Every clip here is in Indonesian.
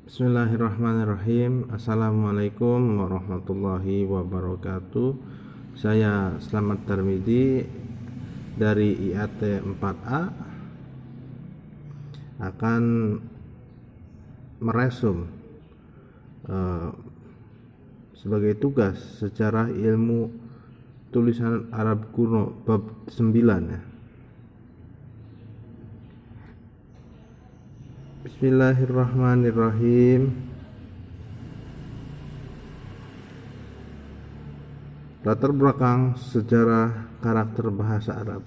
Bismillahirrahmanirrahim. Assalamualaikum warahmatullahi wabarakatuh. Saya Slamet Tarmidi dari IAT 4A akan meresum sebagai tugas sejarah ilmu tulisan Arab kuno bab 9 ya. Bismillahirrahmanirrahim. Latar belakang sejarah karakter bahasa Arab.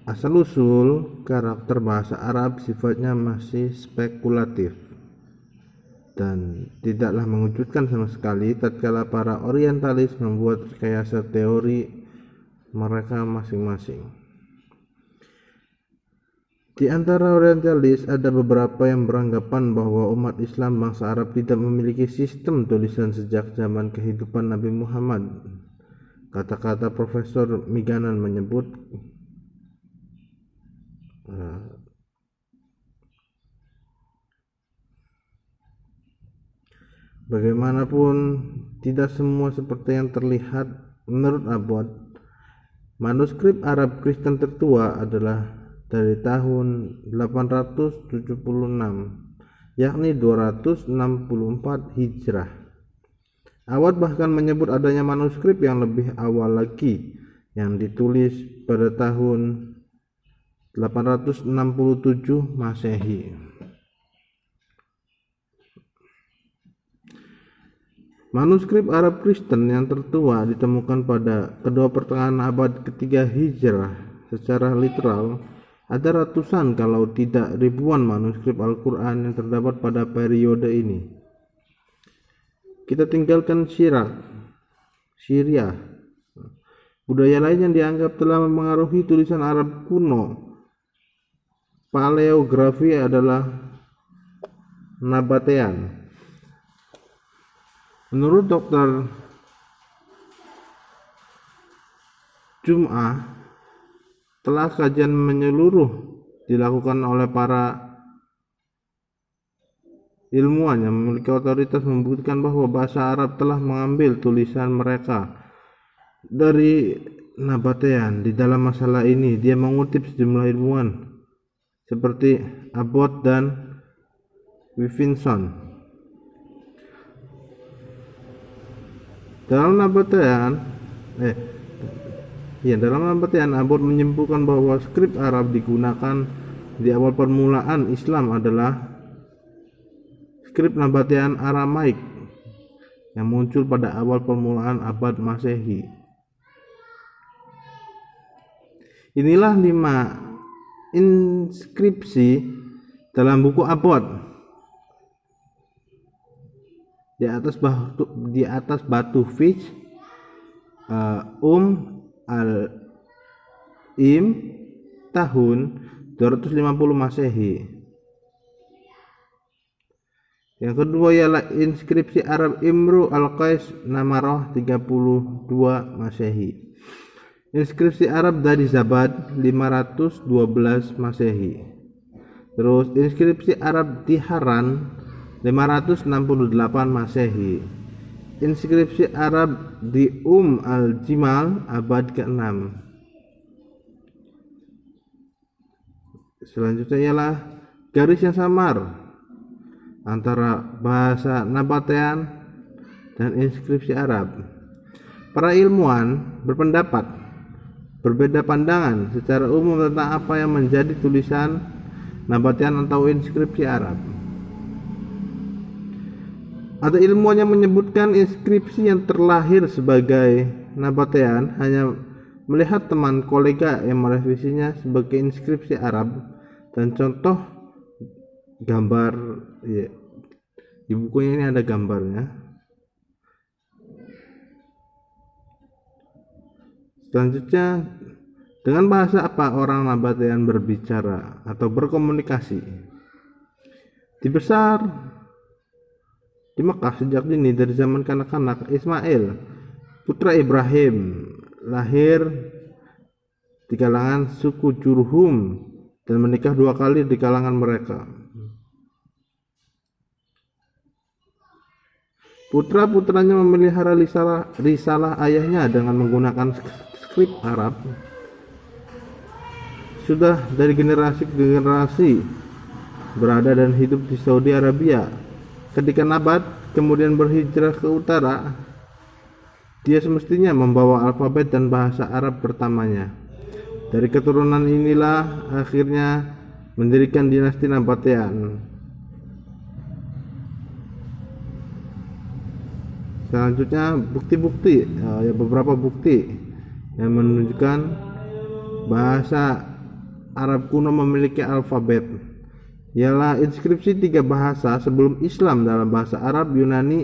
Asal-usul karakter bahasa Arab sifatnya masih spekulatif dan tidaklah mengejutkan sama sekali tatkala para orientalis membuat rekayasa teori mereka masing-masing. Di antara orientalis ada beberapa yang beranggapan bahwa umat Islam bangsa Arab tidak memiliki sistem tulisan sejak zaman kehidupan Nabi Muhammad. Kata-kata Profesor Miganan menyebut bagaimanapun tidak semua seperti yang terlihat. Menurut Abbott, manuskrip Arab Kristen tertua adalah dari tahun 876, yakni 264 Hijrah. Awad bahkan menyebut adanya manuskrip yang lebih awal lagi yang ditulis pada tahun 867 Masehi. Manuskrip Arab Kristen yang tertua ditemukan pada kedua pertengahan abad ketiga Hijrah. Secara literal, ada ratusan kalau tidak ribuan manuskrip Al-Quran yang terdapat pada periode ini. Kita tinggalkan Syria. Budaya lain yang dianggap telah mempengaruhi tulisan Arab kuno paleografi adalah Nabatean. Menurut Dr. Jum'ah, telah kajian menyeluruh dilakukan oleh para ilmuwan yang memiliki otoritas membuktikan bahwa bahasa Arab telah mengambil tulisan mereka dari Nabatean. Di dalam masalah ini dia mengutip sejumlah ilmuwan seperti Abbott dan Wifinson. Dalam Nabatean, Abbott menyimpulkan bahwa skrip Arab digunakan di awal permulaan Islam adalah skrip Nabatean Aramaik yang muncul pada awal permulaan abad Masehi. Inilah 5 inskripsi dalam buku Abbott. Di atas batu Fitch, al-Im tahun 250 Masehi. Yang kedua ialah inskripsi Arab Imru al-Qais Namarah 32 Masehi. Inskripsi Arab dari Zabad 512 Masehi. Terus inskripsi Arab di Haran 568 Masehi. Inskripsi Arab di al-Jimal abad ke-6. Selanjutnya ialah garis yang samar antara bahasa Nabatean dan inskripsi Arab. Para ilmuwan berbeda pandangan secara umum tentang apa yang menjadi tulisan Nabatean atau inskripsi Arab. Ada ilmuwan yang menyebutkan inskripsi yang terlahir sebagai Nabatean hanya melihat teman kolega yang merevisinya sebagai inskripsi Arab dan contoh gambar ya, di bukunya ini ada gambarnya. Selanjutnya, dengan bahasa apa orang Nabatean berbicara atau berkomunikasi? Di Mekah sejak dini dari zaman kanak-kanak, Ismail, putra Ibrahim, lahir di kalangan suku Jurhum dan menikah 2 kali di kalangan mereka. Putra-putranya memelihara risalah ayahnya dengan menggunakan skrip Arab. Sudah dari generasi ke generasi berada dan hidup di Saudi Arabia. Ketika Nabat kemudian berhijrah ke utara, dia semestinya membawa alfabet dan bahasa Arab pertamanya. Dari keturunan inilah akhirnya mendirikan dinasti Nabatean. Selanjutnya bukti-bukti, beberapa bukti yang menunjukkan bahasa Arab kuno memiliki alfabet, ialah inskripsi 3 bahasa sebelum Islam dalam bahasa Arab, Yunani,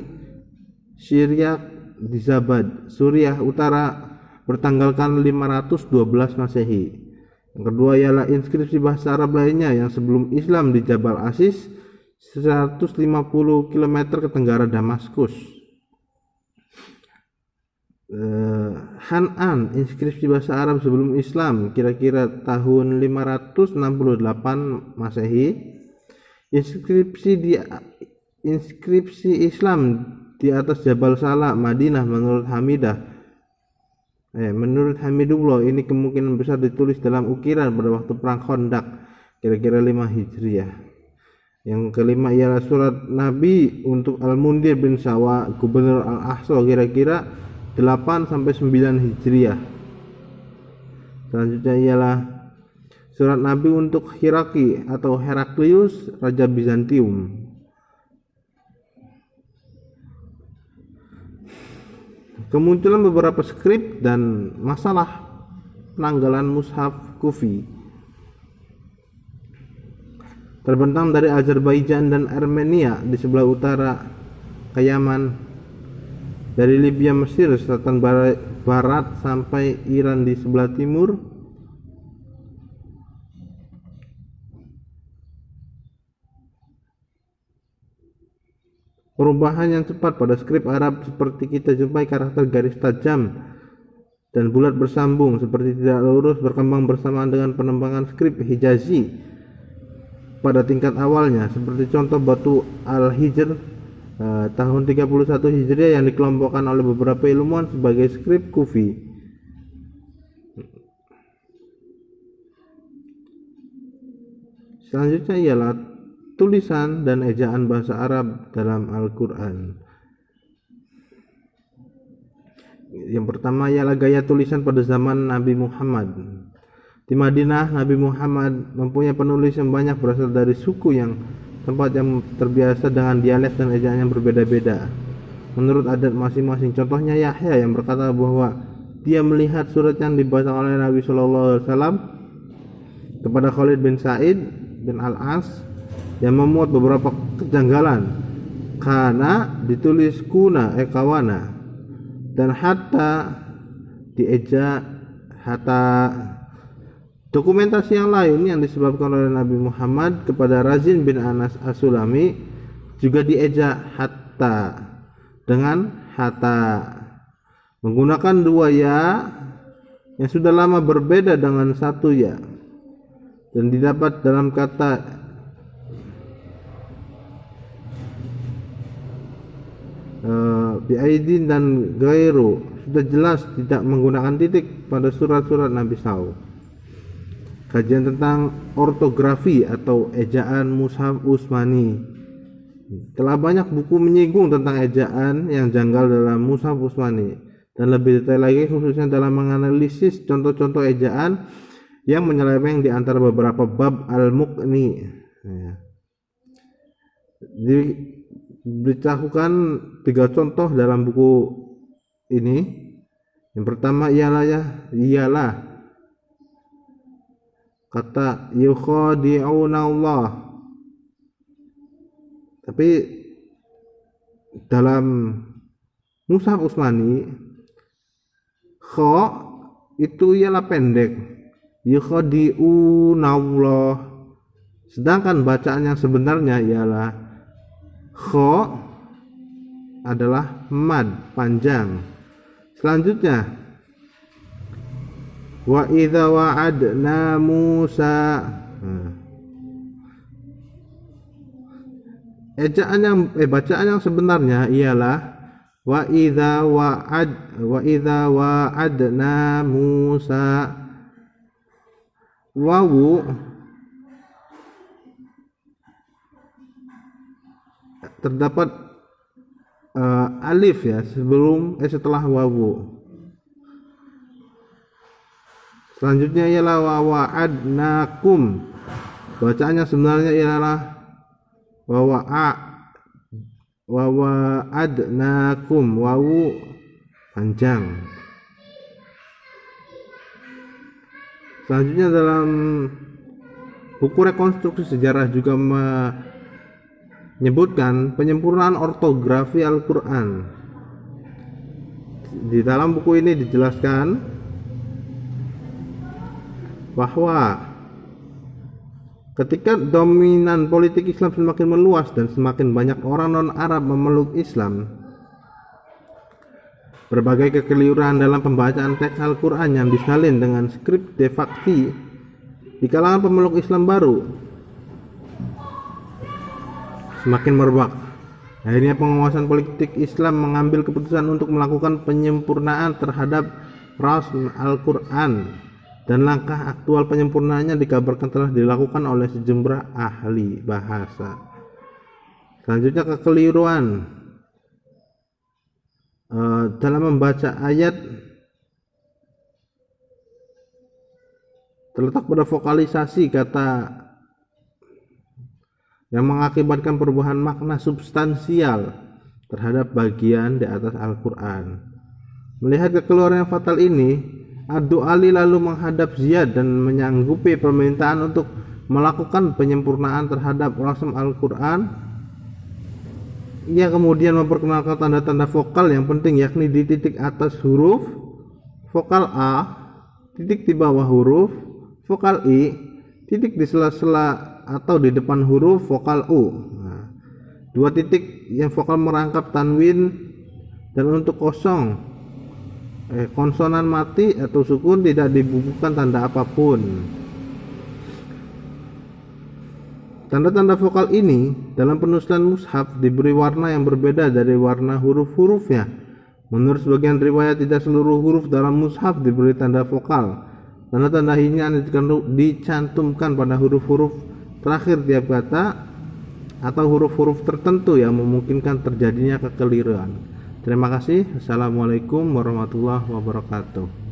Syriak di Zabad, Suriah Utara bertanggalkan 512 Masehi. Yang kedua ialah inskripsi bahasa Arab lainnya yang sebelum Islam di Jabal Asis 150 km ke tenggara Damaskus. Hanan, inskripsi bahasa Arab sebelum Islam kira-kira tahun 568 Masehi. Inskripsi Islam di atas Jabal Sala, Madinah menurut Hamidullah ini kemungkinan besar ditulis dalam ukiran pada waktu perang Khandaq kira-kira 5 Hijriah. Yang kelima ialah surat Nabi untuk Al-Mundhir bin Sawa, gubernur Al-Ahsa kira-kira 8 sampai 9 Hijriah. Selanjutnya ialah surat Nabi untuk Hiraki atau Heraklius, raja Bizantium. Kemunculan beberapa skrip dan masalah penanggalan mushaf Kufi terbentang dari Azerbaijan dan Armenia di sebelah utara ke Yaman, dari Libya, Mesir, selatan barat sampai Iran di sebelah timur. Perubahan yang cepat pada skrip Arab seperti kita jumpai karakter garis tajam dan bulat bersambung seperti tidak lurus berkembang bersamaan dengan penembangan skrip Hijazi pada tingkat awalnya, seperti contoh batu Al-Hijr tahun 31 Hijriah yang dikelompokkan oleh beberapa ilmuwan sebagai skrip Kufi. Selanjutnya ialah tulisan dan ejaan bahasa Arab dalam Al-Quran. Yang pertama ialah gaya tulisan pada zaman Nabi Muhammad. Di Madinah, Nabi Muhammad mempunyai penulis yang banyak berasal dari suku yang tempat yang terbiasa dengan dialek dan ejaan yang berbeda-beda menurut adat masing-masing. Contohnya Yahya yang berkata bahwa dia melihat surat yang dibaca oleh Nabi SAW kepada Khalid bin Sa'id bin Al-As yang memuat beberapa kejanggalan karena ditulis kuna kawana dan hatta dieja hatta. Dokumentasi yang lain yang disebabkan oleh Nabi Muhammad kepada Razin bin Anas As-Sulami juga dieja hatta dengan hatta, menggunakan 2 ya yang sudah lama berbeda dengan 1 ya, dan didapat dalam kata bi'aidin dan gairu sudah jelas tidak menggunakan titik pada surat-surat Nabi SAW. Kajian tentang ortografi atau ejaan mushaf Utsmani. Telah banyak buku menyinggung tentang ejaan yang janggal dalam mushaf Utsmani dan lebih detail lagi khususnya dalam menganalisis contoh-contoh ejaan yang menyeleweng di antara beberapa bab Al-Muqni. Diberitahukan 3 contoh dalam buku ini. Yang pertama ialah kata yukhadi'una Allah. Tapi dalam mushaf Utsmani kha itu ialah pendek, yukhadi'una Allah. Sedangkan bacaan yang sebenarnya ialah kha adalah mad panjang. Selanjutnya wa idza wa'adna Musa. Bacaan yang sebenarnya ialah Wa idza wa'adna Musa. Wawu terdapat alif ya setelah wawu. Selanjutnya ialah wa wa'adnakum. Bacaannya sebenarnya ialah wa wa'adnakum, wawu panjang. Selanjutnya dalam buku rekonstruksi sejarah juga menyebutkan penyempurnaan ortografi Al-Quran. Di dalam buku ini dijelaskan bahwa ketika dominan politik Islam semakin meluas dan semakin banyak orang non-Arab memeluk Islam, berbagai kekeliruan dalam pembacaan teks Al-Quran yang disalin dengan skrip de facto di kalangan pemeluk Islam baru semakin merebak. Akhirnya penguasaan politik Islam mengambil keputusan untuk melakukan penyempurnaan terhadap rasm Al-Quran, dan langkah aktual penyempurnaannya dikabarkan telah dilakukan oleh sejumlah ahli bahasa. Selanjutnya kekeliruan dalam membaca ayat terletak pada vokalisasi kata yang mengakibatkan perubahan makna substansial terhadap bagian di atas Al-Quran. Melihat kekeliruan yang fatal ini, Abdu Ali lalu menghadap Ziyad dan menyanggupi permintaan untuk melakukan penyempurnaan terhadap rasm Al-Quran. Ia kemudian memperkenalkan tanda-tanda vokal yang penting, yakni di titik atas huruf vokal A, titik di bawah huruf vokal I, titik di sela-sela atau di depan huruf vokal U. Nah, dua titik yang vokal merangkap tanwin, dan untuk konsonan mati atau sukun tidak dibubuhkan tanda apapun. Tanda-tanda vokal ini dalam penulisan mushaf diberi warna yang berbeda dari warna huruf-hurufnya. Menurut sebagian riwayat, tidak seluruh huruf dalam mushaf diberi tanda vokal. Tanda-tanda ini dicantumkan pada huruf-huruf terakhir tiap kata atau huruf-huruf tertentu yang memungkinkan terjadinya kekeliruan. Terima kasih. Assalamualaikum warahmatullahi wabarakatuh.